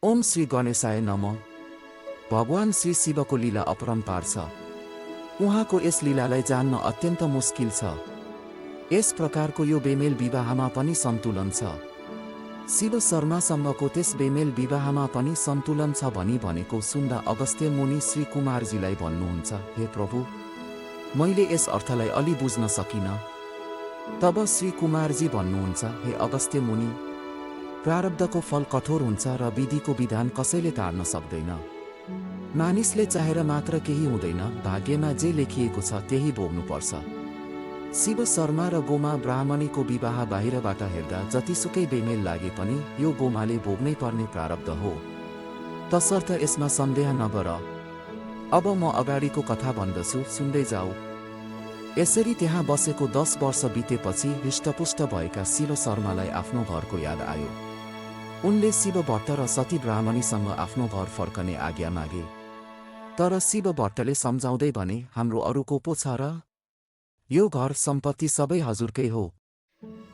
ओम श्री गणेशाय नमः। भगवान श्री शिवको लीला अपरम्पार छ। उहाँको यस लीलालाई जान्न अत्यन्त मुस्किल छ। यस प्रकारको यो बेमेल विवाहमा पनि सन्तुलन छ। शिव शर्मासँगको त्यस बेमेल विवाहमा पनि सन्तुलन छ भनी भनेको सुन्दा अगस्त्य मुनि श्री कुमारजीलाई भन्नुहुन्छ, हे प्रभु, मैले यस अर्थलाई अलि बुझ्न सकिनँ। तब श्री कुमारजी भन्नुहुन्छ, हे अगस्त्य मुनि, प्रारब्धको फल कठोर हुन्छ र विधिको विधान कसैले टार्न सक्दैन। मानिसले चाहेर मात्र केही हुँदैन, भाग्यमा जे लेखिएको छ त्यही भोग्नुपर्छ। शिव शर्मा र गोमा ब्राह्मणीको विवाह बाहिरबाट हेर्दा जतिसुकै बेमेल लागे पनि यो गोमाले भोग्नै पर्ने प्रारब्ध हो, तसर्थ यसमा सन्देह नगर। अब म अगाडिको कथा भन्दछु, सुन्दै जाऊ। यसरी त्यहाँ बसेको 10 वर्ष बितेपछि हृष्टपुष्ट भएका शिव शर्मालाई आफ्नो घरको याद आयो। उनले शिव भट्ट र सती ब्राह्मणीसँग आफ्नो घर फर्कने आज्ञा मागे। तर शिव भट्टले सम्झाउँदै भने, हाम्रो अरूको पो छ र? यो घर सम्पत्ति सबै हजुरकै हो।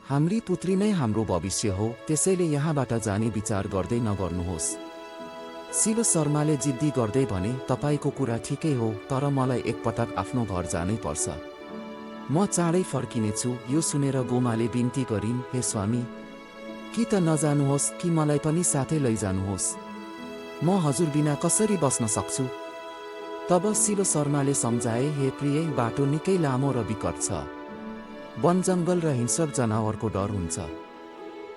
हाम्री पुत्री नै हाम्रो भविष्य हो, त्यसैले यहाँबाट जाने विचार गर्दै नगर्नुहोस्। शिव शर्माले जिद्दी गर्दै भने, तपाईको कुरा ठिकै हो, तर मलाई एकपटक आफ्नो घर जानै पर्छ। म चाँडै फर्किनेछु। यो सुनेर गोमाले बिन्ती गरिन्, हे स्वामी, कि त नजानुहोस् कि मलाई पनि साथै लैजानुहोस्। म हजुर बिना कसरी बस्न सक्छु? तब शिव शर्माले सम्झाए, हे प्रिय, बाटो निकै लामो र विकट छ। वन जङ्गल र हिंस्रक जनावरको डर हुन्छ।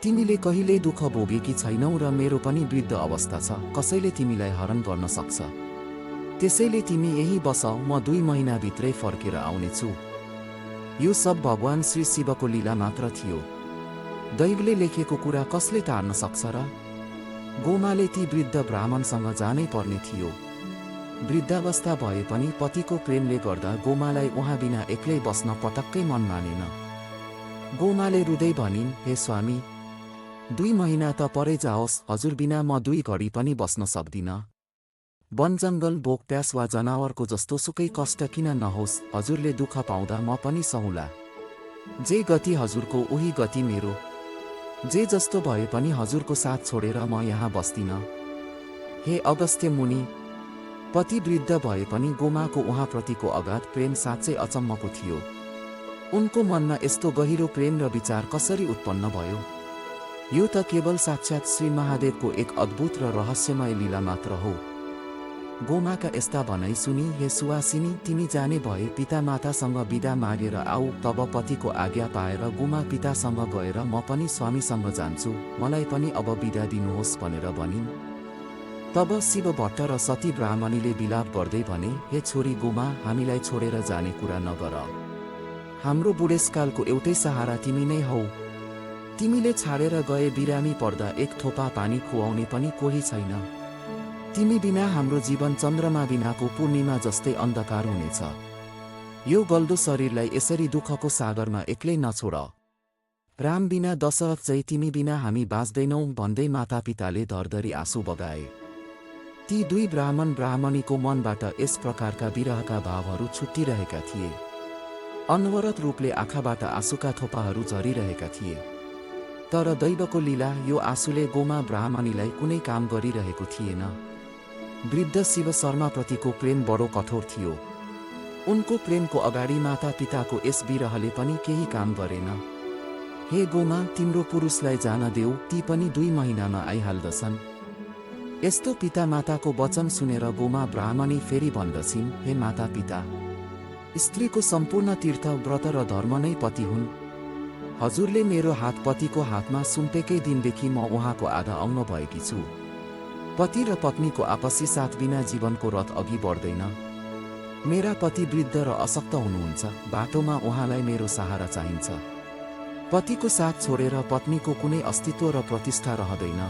तिमीले कहिल्यै दुःख भोगेकी छैनौ र मेरो पनि वृद्ध अवस्था छ, कसैले तिमीलाई हरण गर्न सक्छ। त्यसैले तिमी यही बसौ, म 2 महिनाभित्रै फर्केर आउनेछु। यो सब भगवान श्री शिवको लीला मात्र थियो। दैवले लेखेको कुरा कसले टार्न सक्छ र? गोमाले ती वृद्ध ब्राह्मणसँग जानै पर्ने थियो। वृद्धावस्था भए पनि पतिको प्रेमले गर्दा गोमालाई उहाँ बिना एक्लै बस्न पटक्कै मन मानेन। गोमाले रुँदै भनिन्, हे स्वामी, 2 महिना त परै जाओस्, हजुर बिना म 2 घडी पनि बस्न सक्दिनँ। वन जङ्गल, भोक प्यास वा जनावरको जस्तो सुकै कष्ट किन नहोस्, हजुरले दुःख पाउँदा म पनि सहुला। जे गति हजुरको उही गति मेरो। जे जस्तो भए पनि हजुरको साथ छोडेर म यहाँ बस्दिनँ। हे अगस्त्य मुनि, पति वृद्ध भए पनि गोमाको उहाँप्रतिको अगाध प्रेम साँच्चै अचम्मको थियो। उनको मनमा यस्तो गहिरो प्रेम र विचार कसरी उत्पन्न भयो? यो त केवल साक्षात् श्री महादेवको एक अद्भुत र रहस्यमय लीला मात्र हो। गोमाका यस्ता भनाइ सुनि, हे सुवासिनी, तिमी जाने भए पितामातासँग बिदा मागेर आऊ। तब पतिको आज्ञा पाएर गोमा पितासँग गएर म पनि स्वामीसँग जान्छु, मलाई पनि अब बिदा दिनुहोस् भनेर भनिन्। तब शिव भट्ट र सती ब्राह्मणीले विलाप गर्दै भने, हे छोरी गोमा, हामीलाई छोडेर जाने कुरा नगर। हाम्रो बुढेसकालको एउटै सहारा तिमी नै हौ। तिमीले छाडेर गए बिरामी पर्दा एक थोपा पानी खुवाउने पनि कोही छैन। तिमी बिना हाम्रो जीवन चन्द्रमा बिनाको पूर्णिमा जस्तै अन्धकार हुनेछ। यो गल्दो शरीरलाई यसरी दुःखको सागरमा एक्लै नछोड। राम बिना दशरथ चाहिँ तिमी बिना हामी बाँच्दैनौ भन्दै मातापिताले धरधरी आँसु बगाए। ती 2 ब्राह्मण ब्राह्मणीको मनबाट यस प्रकारका विरहका भावहरू छुट्टिरहेका थिए। अनवरत रूपले आँखाबाट आँसुका थोपाहरू झरिरहेका थिए। तर दैवको लीला, यो आँसुले गोमा ब्राह्मणीलाई कुनै काम गरिरहेको थिएन। वृद्ध शिव शर्माप्रतिको प्रेम बडो कठोर थियो। उनको प्रेमको अगाडि मातापिताको यस विरहले पनि केही काम गरेन। हे गोमा, तिम्रो पुरुषलाई जान देऊ, ती पनि 2 महिनामा आइहाल्दछन्। यस्तो पितामाताको वचन सुनेर गोमा ब्राह्मणी फेरि भन्दछिन्, हे मातापिता, स्त्रीको सम्पूर्ण तीर्थ, व्रत र धर्म नै पति हुन्। हजुरले मेरो हात पतिको हातमा सुम्पेकै दिनदेखि म उहाँको आधा अंग भएकी छु। पति र पत्नीको आपसी साथ बिना जीवनको रथ अघि बढ्दैन। मेरा पति वृद्ध र अशक्त हुनुहुन्छ, बाटोमा उहाँलाई मेरो सहारा चाहिन्छ। पतिको साथ छोडेर पत्नीको कुनै अस्तित्व र प्रतिष्ठा रहँदैन,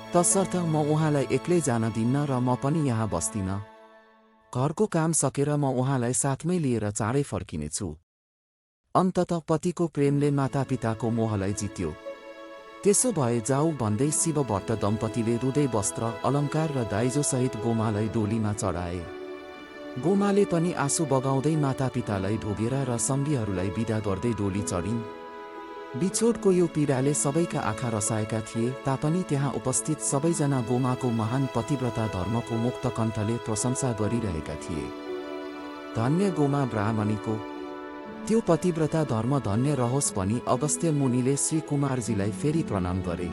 तसर्थ म उहाँलाई एक्लै जान दिन्न र म पनि यहाँ बस्दिनँ। घरको काम सकेर म उहाँलाई साथमै लिएर चाँडै फर्किनेछु। अन्ततः पतिको प्रेमले मातापिताको मोहलाई जित्यो। त्यसो भए जाऊ भन्दै शिव भट्ट दम्पतिले रुँदै वस्त्र, अलङ्कार र दाइजोसहित गोमालाई डोलीमा चढाए। गोमाले पनि आँसु बगाउँदै मातापितालाई भोगेर र सङ्गीहरूलाई विदा गर्दै डोली चढिन्। बिछोडको यो पीडाले सबैका आँखा रसाएका थिए तापनि त्यहाँ उपस्थित सबैजना गोमाको महान पतिव्रता धर्मको मुक्त कण्ठले प्रशंसा गरिरहेका थिए। धन्य गोमा ब्राह्मणीको त्यो पतिव्रता धर्म धन्य रहोस् भनी अगस्त्य मुनिले श्री कुमारजीलाई फेरि प्रणाम गरे।